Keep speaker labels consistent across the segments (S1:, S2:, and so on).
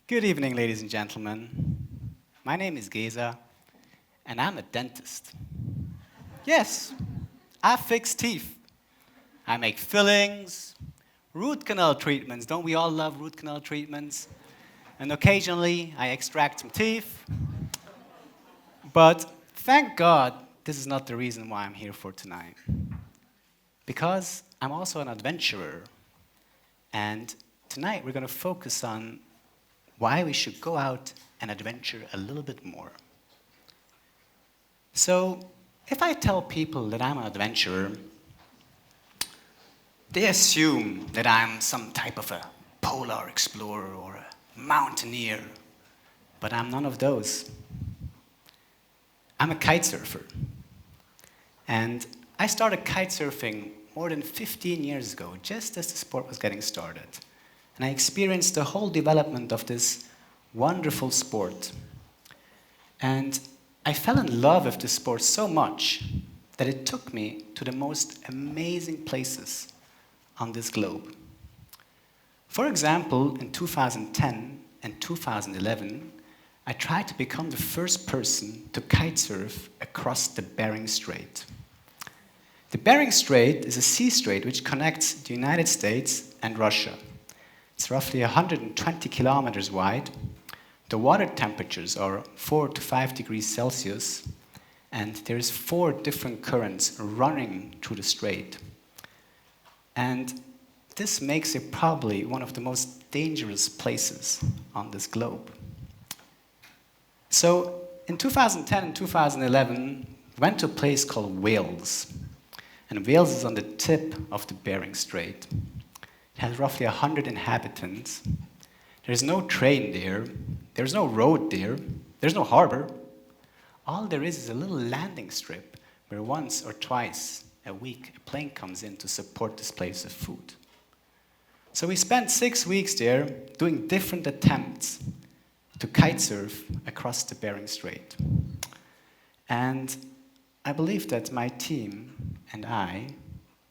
S1: Good evening, ladies and gentlemen. My name is Geza, and I'm a dentist. Yes, I fix teeth. I make fillings, root canal treatments. Don't we all love root canal treatments? And occasionally, I extract some teeth. But thank God, this is not the reason why I'm here for tonight. Because I'm also an adventurer. And tonight, we're going to focus on why we should go out and adventure a little bit more. So, if I tell people that I'm an adventurer, they assume that I'm some type of a polar explorer or a mountaineer, but I'm none of those. I'm a kite surfer, and I started kite surfing more than 15 years ago, just as the sport was getting started. And I experienced the whole development of this wonderful sport. And I fell in love with the sport so much that it took me to the most amazing places on this globe. For example, in 2010 and 2011, I tried to become the first person to kite surf across the Bering Strait. The Bering Strait is a sea strait which connects the United States and Russia. It's roughly 120 kilometers wide. The water temperatures are 4 to 5 degrees Celsius, and there's 4 different currents running through the strait. And this makes it probably one of the most dangerous places on this globe. So in 2010 and 2011, we went to a place called Wales. And Wales is on the tip of the Bering Strait. It has roughly 100 inhabitants. There's no train there. There's no road there. There's no harbor. All there is a little landing strip where once or twice a week a plane comes in to support this place with food. So we spent 6 weeks there doing different attempts to kite surf across the Bering Strait. And I believe that my team and I,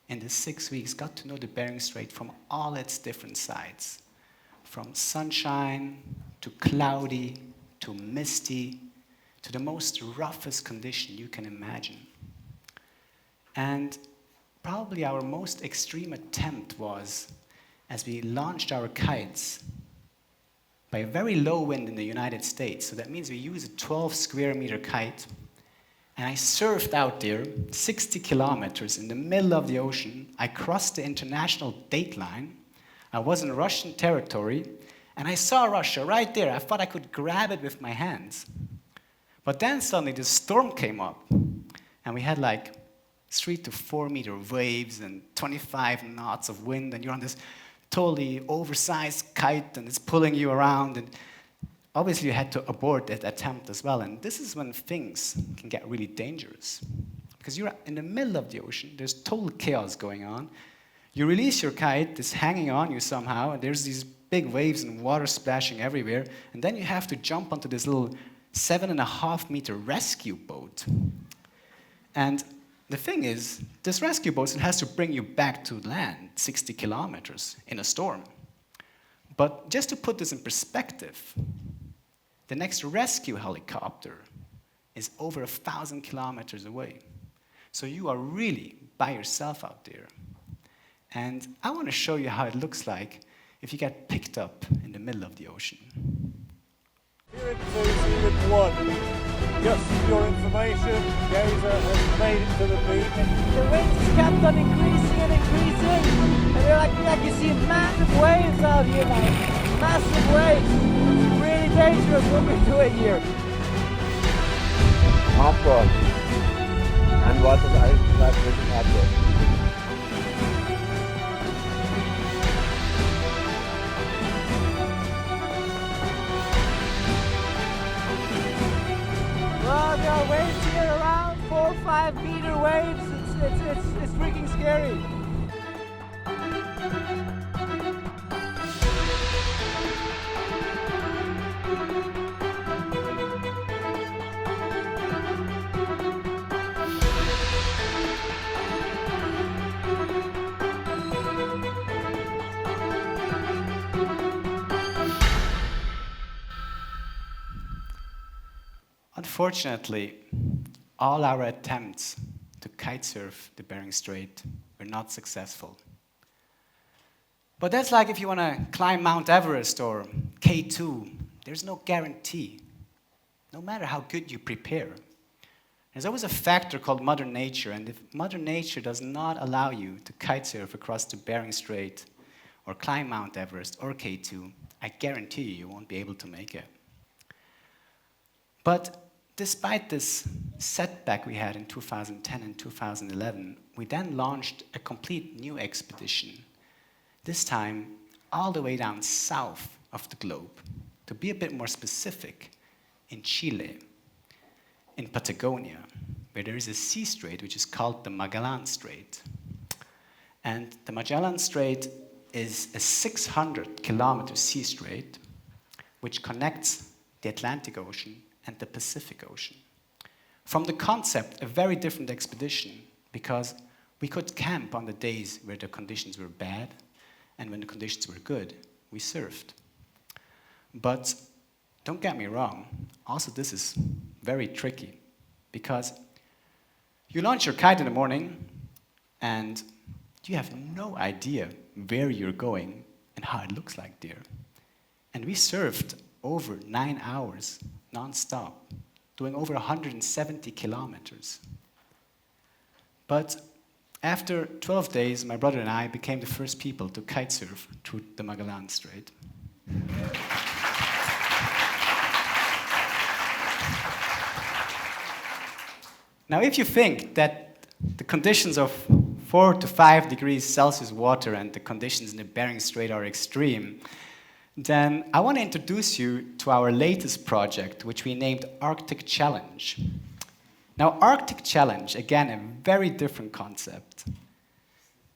S1: in the 6 weeks, got to know the Bering Strait from all its different sides. From sunshine, to cloudy, to misty, to the most roughest condition you can imagine. And probably our most extreme attempt was, as we launched our kites by a very low wind in the United States, so that means we use a 12 square meter kite, and I surfed out there 60 kilometers in the middle of the ocean. I crossed the international date line. I was in Russian territory, and I saw Russia right there. I thought I could grab it with my hands. But then suddenly the storm came up, and we had like 3 to 4 meter waves and 25 knots of wind, and you're on this totally oversized kite, and it's pulling you around. And obviously, you had to abort that attempt as well, and this is when things can get really dangerous. Because you're in the middle of the ocean, there's total chaos going on. You release your kite, it's hanging on you somehow, and there's these big waves and water splashing everywhere, and then you have to jump onto this little 7.5 meter rescue boat. And the thing is, this rescue boat has to bring you back to land 60 kilometers in a storm. But just to put this in perspective, the next rescue helicopter is over 1,000 kilometers away. So you are really by yourself out there. And I want to show you how it looks like if you get picked up in the middle of the ocean.
S2: Here in Unit 1, just for your information, Geza has made it to the beach.
S3: The winds kept on increasing and increasing. And they're like you see massive waves out here now. Massive waves. Really dangerous what we're doing here.
S2: Abfahrt. Ein Wort, das eigentlich bleibt wirklich Abfahrt.
S3: Well, there are waves here around 4 or 5 meter waves. It's freaking scary.
S1: Unfortunately, all our attempts to kitesurf the Bering Strait were not successful. But that's like if you want to climb Mount Everest or K2, there's no guarantee, no matter how good you prepare. There's always a factor called Mother Nature, and if Mother Nature does not allow you to kitesurf across the Bering Strait or climb Mount Everest or K2, I guarantee you won't be able to make it. But despite this setback we had in 2010 and 2011, we then launched a complete new expedition, this time all the way down south of the globe. To be a bit more specific, in Chile, in Patagonia, where there is a sea strait which is called the Magellan Strait. And the Magellan Strait is a 600-kilometer sea strait which connects the Atlantic Ocean and the Pacific Ocean. From the concept, a very different expedition, because we could camp on the days where the conditions were bad, and when the conditions were good, we surfed. But don't get me wrong, also this is very tricky, because you launch your kite in the morning and you have no idea where you're going and how it looks like there. And we surfed over 9 hours non-stop, doing over 170 kilometers. But after 12 days, my brother and I became the first people to kitesurf through the Magellan Strait. Now, if you think that the conditions of 4 to 5 degrees Celsius water and the conditions in the Bering Strait are extreme, then I want to introduce you to our latest project, which we named Arctic Challenge. Now, Arctic Challenge, again, a very different concept.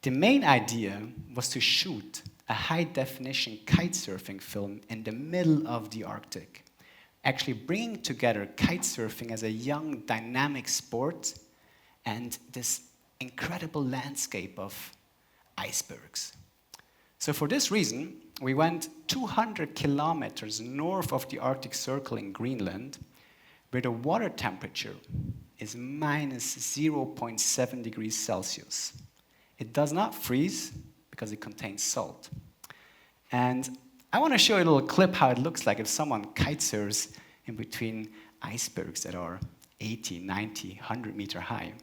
S1: The main idea was to shoot a high-definition kitesurfing film in the middle of the Arctic, actually bringing together kitesurfing as a young, dynamic sport and this incredible landscape of icebergs. So for this reason, we went 200 kilometers north of the Arctic Circle in Greenland, where the water temperature is minus 0.7 degrees Celsius. It does not freeze because it contains salt. And I want to show you a little clip how it looks like if someone kitesurfs in between icebergs that are 80, 90, 100 meter high.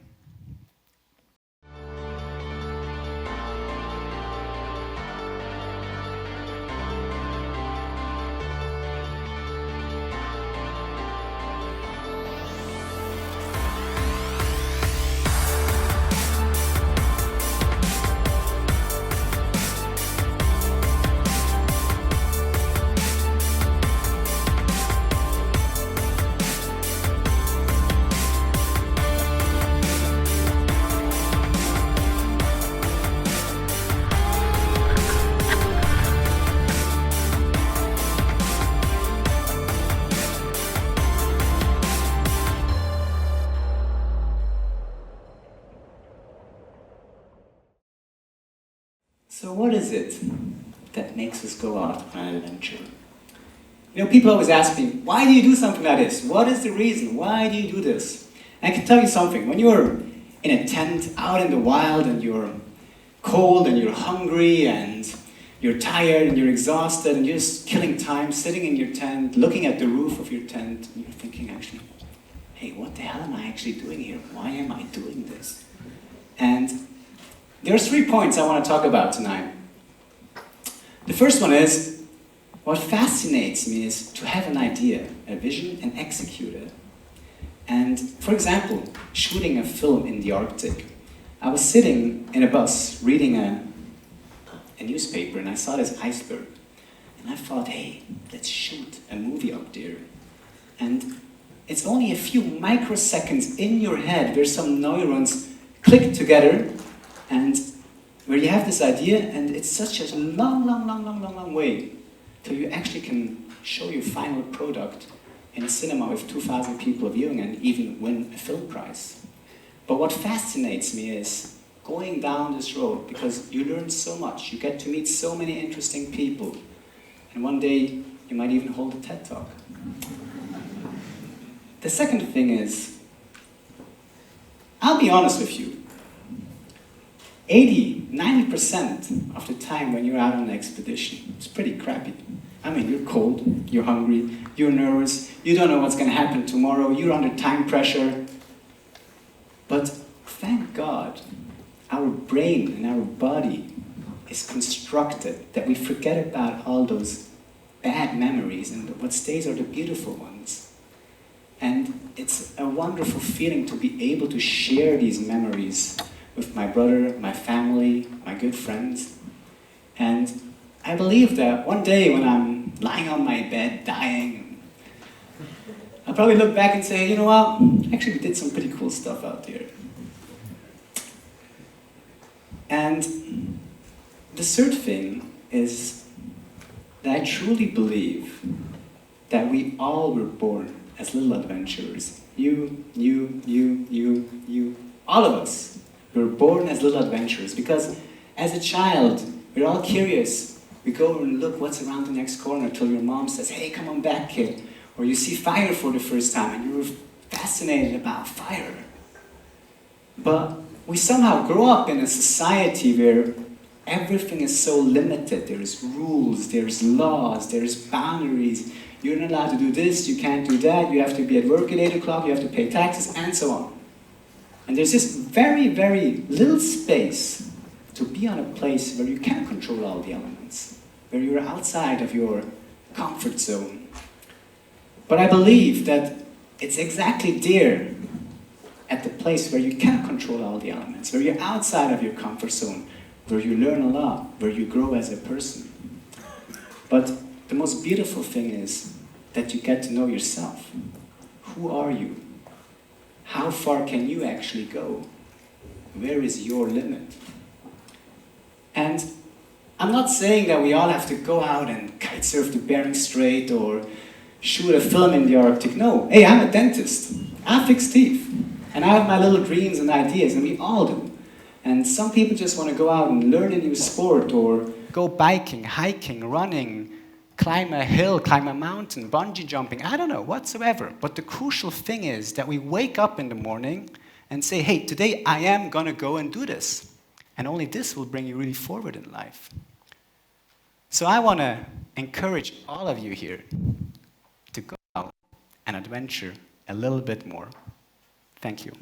S1: So what is it that makes us go out on an adventure? You know, people always ask me, why do you do something like this? What is the reason? Why do you do this? And I can tell you something. When you're in a tent out in the wild and you're cold and you're hungry and you're tired and you're exhausted and you're just killing time, sitting in your tent, looking at the roof of your tent, and you're thinking actually, hey, what the hell am I actually doing here? Why am I doing this? And there's 3 points I want to talk about tonight. The first one is, what fascinates me is to have an idea, a vision, and execute it. And for example, shooting a film in the Arctic. I was sitting in a bus reading a newspaper and I saw this iceberg. And I thought, hey, let's shoot a movie up there. And it's only a few microseconds in your head where some neurons click together and where you have this idea, and it's such a long way till you actually can show your final product in a cinema with 2,000 people viewing and even win a film prize. But what fascinates me is going down this road, because you learn so much, you get to meet so many interesting people, and one day you might even hold a TED Talk. the second thing is, I'll be honest with you, 90% of the time when you're out on an expedition, it's pretty crappy. I mean, you're cold, you're hungry, you're nervous, you don't know what's going to happen tomorrow, you're under time pressure. But thank God, our brain and our body is constructed that we forget about all those bad memories, and what stays are the beautiful ones. And it's a wonderful feeling to be able to share these memories with my brother, my family, my good friends. And I believe that one day when I'm lying on my bed dying, I'll probably look back and say, you know what, actually we did some pretty cool stuff out there. And the third thing is that I truly believe that we all were born as little adventurers. You, all of us were born as little adventurers, because as a child, we're all curious. We go and look what's around the next corner till your mom says, hey, come on back, kid. Or you see fire for the first time and you're fascinated about fire. But we somehow grow up in a society where everything is so limited. There's rules, there's laws, there's boundaries. You're not allowed to do this, you can't do that, you have to be at work at 8 o'clock, you have to pay taxes, and so on. And there's this very, very little space to be on a place where you can control all the elements, where you're outside of your comfort zone. But I believe that it's exactly there, at the place where you can control all the elements, where you're outside of your comfort zone, where you learn a lot, where you grow as a person. But the most beautiful thing is that you get to know yourself. Who are you? How far can you actually go? Where is your limit? And I'm not saying that we all have to go out and kite surf the Bering Strait or shoot a film in the Arctic. No. Hey, I'm a dentist. I fix teeth. And I have my little dreams and ideas, and we all do. And some people just want to go out and learn a new sport, or go biking, hiking, running, climb a hill, climb a mountain, bungee jumping, I don't know, whatsoever. But the crucial thing is that we wake up in the morning and say, hey, today I am going to go and do this. And only this will bring you really forward in life. So I want to encourage all of you here to go out and adventure a little bit more. Thank you.